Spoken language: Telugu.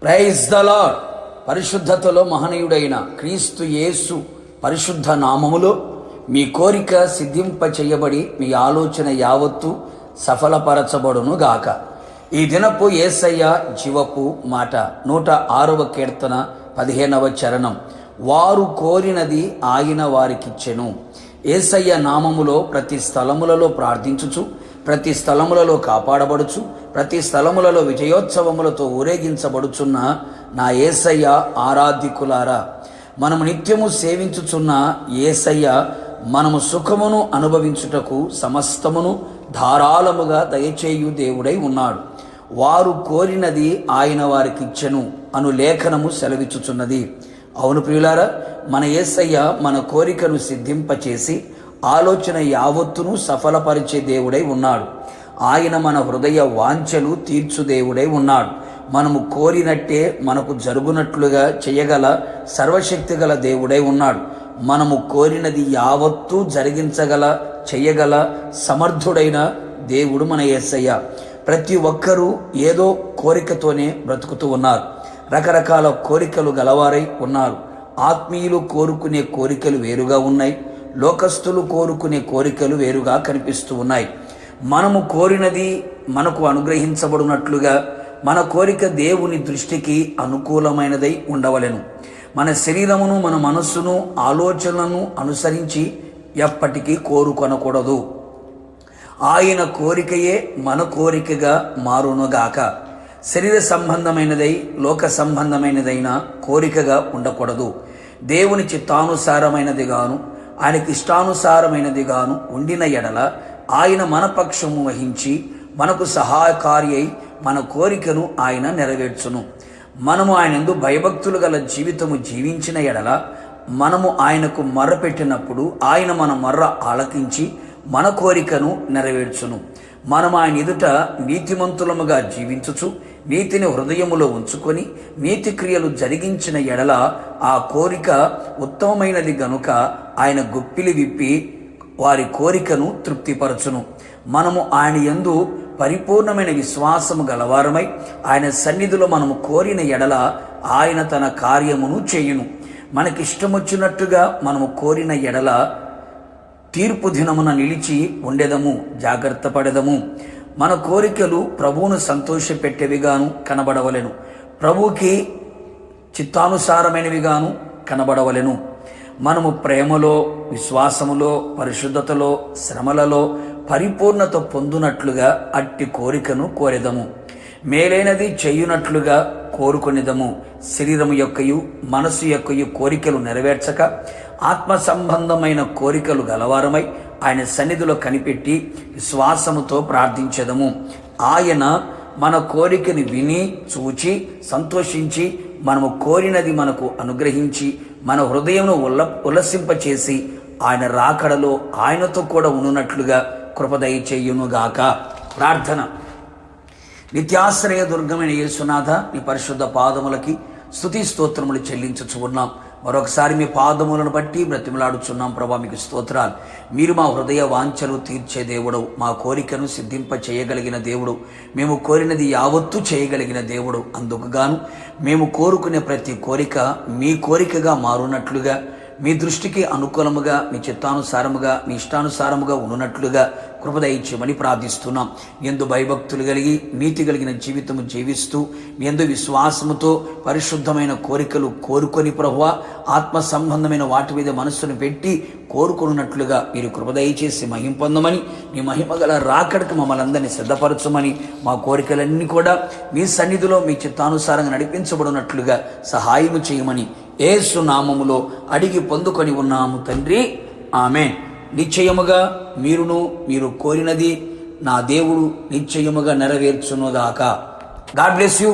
Praise the lord. పరిశుద్ధతలో మహనీయుడైన క్రీస్తు యేసు పరిశుద్ధ నామములో మీ కోరిక సిద్ధింప చేయబడి మీ ఆలోచన యావత్తు సఫలపరచబడును గాక. ఈ దినపు యేసయ్య జీవపు మాట 106వ కీర్తన 15వ చరణం. వారు కోరినది ఆయన వారికిచ్చెను. యేసయ్య నామములో ప్రతి స్థలములలో ప్రార్థించుచు, ప్రతి స్థలములలో కాపాడబడుచు, ప్రతి స్థలములలో విజయోత్సవములతో ఊరేగించబడుచున్న నా యేసయ్య ఆరాధికులారా, మనము నిత్యము సేవించుచున్న యేసయ్య మనము సుఖమును అనుభవించుటకు సమస్తమును ధారాళముగా దయచేయు దేవుడై ఉన్నాడు. వారు కోరినది ఆయన వారికిచ్చెను అను లేఖనము సెలవిచ్చుచున్నది. అవును ప్రియులారా, మన యేసయ్య మన కోరికను సిద్ధింపచేసి ఆలోచన యావత్తును సఫలపరిచే దేవుడై ఉన్నాడు. ఆయన మన హృదయ వాంఛలు తీర్చు దేవుడై ఉన్నాడు. మనము కోరినట్టే మనకు జరుగునట్లుగా చేయగల సర్వశక్తి గల దేవుడై ఉన్నాడు. మనము కోరినది యావత్తూ జరిగించగల, చేయగల సమర్థుడైన దేవుడు మన యేసయ్య. ప్రతి ఒక్కరూ ఏదో కోరికతోనే బ్రతుకుతూ ఉన్నారు. రకరకాల కోరికలు గలవారై ఉన్నారు. ఆత్మీయులు కోరుకునే కోరికలు వేరుగా ఉన్నాయి. లోకస్తులు కోరుకునే కోరికలు వేరుగా కనిపిస్తూ ఉన్నాయి. మనము కోరినది మనకు అనుగ్రహించబడినట్లుగా మన కోరిక దేవుని దృష్టికి అనుకూలమైనదై ఉండవలెను. మన శరీరమును, మన మనస్సును, ఆలోచనలను అనుసరించి ఎప్పటికీ కోరుకొనకూడదు. ఆయన కోరికయే మన కోరికగా మారునుగాక. శరీర సంబంధమైనదై లోక సంబంధమైనదైన కోరికగా ఉండకూడదు. దేవుని చిత్తానుసారమైనది గాను ఆయనకి ఇష్టానుసారమైనది గాను ఉండిన ఎడల ఆయన మన పక్షము వహించి మనకు సహాయకారి అయి మన కోరికను ఆయన నెరవేర్చును. మనము ఆయనందు భయభక్తులు గల జీవితము జీవించిన ఎడల, మనము ఆయనకు మర్రపెట్టినప్పుడు ఆయన మన మర్ర ఆలకించి మన కోరికను నెరవేర్చును. మనం ఆయన ఎదుట నీతిమంతులముగా జీవించుచు నీతిని హృదయములో ఉంచుకొని నీతి క్రియలు జరిగించిన ఎడల ఆ కోరిక ఉత్తమమైనది గనుక ఆయన గుప్పిలి విప్పి వారి కోరికను తృప్తిపరచును. మనము ఆయన యందు పరిపూర్ణమైన విశ్వాసము గలవారమై ఆయన సన్నిధిలో మనము కోరిన ఎడల ఆయన తన కార్యమును చేయును. మనకిష్టమొచ్చినట్టుగా మనము కోరిన ఎడల తీర్పు దినమున నిలిచి ఉండెదము, జాగ్రత్త పడెదము. మన కోరికలు ప్రభువును సంతోషపెట్టేవిగాను కనబడవలెను, ప్రభువుకి చిత్తానుసారమైనవిగాను కనబడవలెను. మనము ప్రేమలో, విశ్వాసములో, పరిశుద్ధతలో, శ్రమలలో పరిపూర్ణత పొందునట్లుగా అట్టి కోరికను కోరెదము. మేలైనది చేయునట్లుగా కోరుకొనిదము. శరీరము యొక్కయు మనసు యొక్కయు కోరికలు నెరవేర్చక ఆత్మ సంబంధమైన కోరికలు గలవారమై ఆయన సన్నిధిలో కనిపెట్టి విశ్వాసముతో ప్రార్థించెదము. ఆయన మన కోరికని విని చూచి సంతోషించి మనము కోరినది మనకు అనుగ్రహించి మన హృదయమును ఉల్లసింపచేసి ఆయన రాకడలో ఆయనతో కూడా ఉన్నట్లుగా కృపదయచేయునుగాక. ప్రార్థన. నిత్యాశ్రయ దుర్గమైన యేసునాథ, నీ పరిశుద్ధ పాదములకి స్తుతి స్తోత్రములు చెల్లించుచు ఉన్నాం. మరొకసారి మీ పాదములను బట్టి బ్రతిమలాడుచున్నాం. ప్రభా, మీకు స్తోత్రాలు. మీరు మా హృదయ వాంఛలు తీర్చే దేవుడు, మా కోరికను సిద్ధింప చేయగలిగిన దేవుడు, మేము కోరినది యావత్తు చేయగలిగిన దేవుడు. అందుకు గాను మేము కోరుకునే ప్రతి కోరిక మీ కోరికగా మారునట్లుగా, మీ దృష్టికి అనుకూలముగా, మీ చిత్తానుసారముగా, మీ ఇష్టానుసారముగా ఉన్నట్లుగా కృపదయించమని ప్రార్థిస్తున్నాం. ఎందు భయభక్తులు కలిగి నీతి కలిగిన జీవితము జీవిస్తూ ఎందు విశ్వాసముతో పరిశుద్ధమైన కోరికలు కోరుకొని ప్రభువా, ఆత్మ సంబంధమైన వాటి మీద మనస్సును పెట్టి కోరుకున్నట్లుగా మీరు కృపదయచేసి మహిమ పొందమని, మీ మహిమ గల రాకడకు మమ్మల్ని అందరినీ సిద్ధపరచమని, మా కోరికలన్నీ కూడా మీ సన్నిధిలో మీ చిత్తానుసారంగా నడిపించబడినట్లుగా సహాయము చేయమని యేసు నామములో అడిగి పొందుకొని ఉన్నాము తండ్రి, ఆమేన్. నిశ్చయముగా మీరు కోరినది నా దేవుడు నిశ్చయముగా నెరవేర్చునుగాక. God bless you.